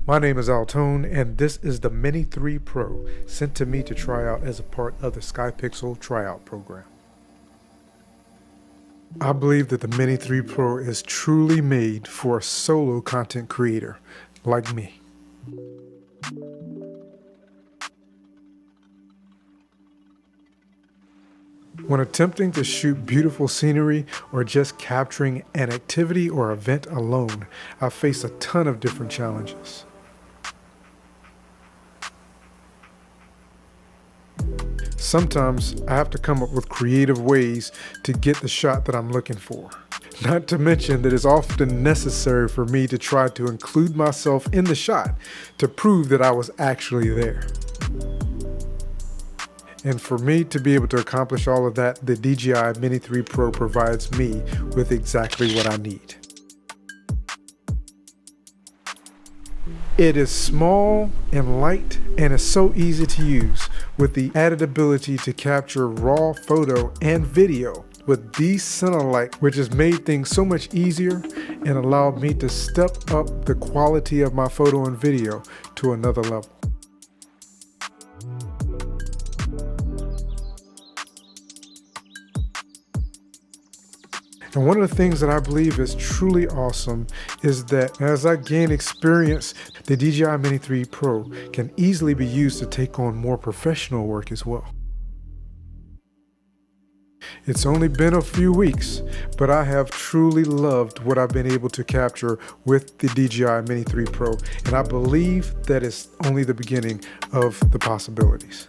My name is AlTone, and this is the Mini 3 Pro sent to me to try out as a part of the Skypixel tryout program. I believe that the Mini 3 Pro is truly made for a solo content creator like me. When attempting to shoot beautiful scenery or just capturing an activity or event alone, I face a ton of different challenges. Sometimes I have to come up with creative ways to get the shot that I'm looking for. Not to mention that it's often necessary for me to try to include myself in the shot to prove that I was actually there. And for me to be able to accomplish all of that, the DJI Mini 3 Pro provides me with exactly what I need. It is small and light and is so easy to use, with the added ability to capture raw photo and video with decenter light, which has made things so much easier and allowed me to step up the quality of my photo and video to another level. And one of the things that I believe is truly awesome is that as I gain experience, the DJI Mini 3 Pro can easily be used to take on more professional work as well. It's only been a few weeks, but I have truly loved what I've been able to capture with the DJI Mini 3 Pro, and I believe that it's only the beginning of the possibilities.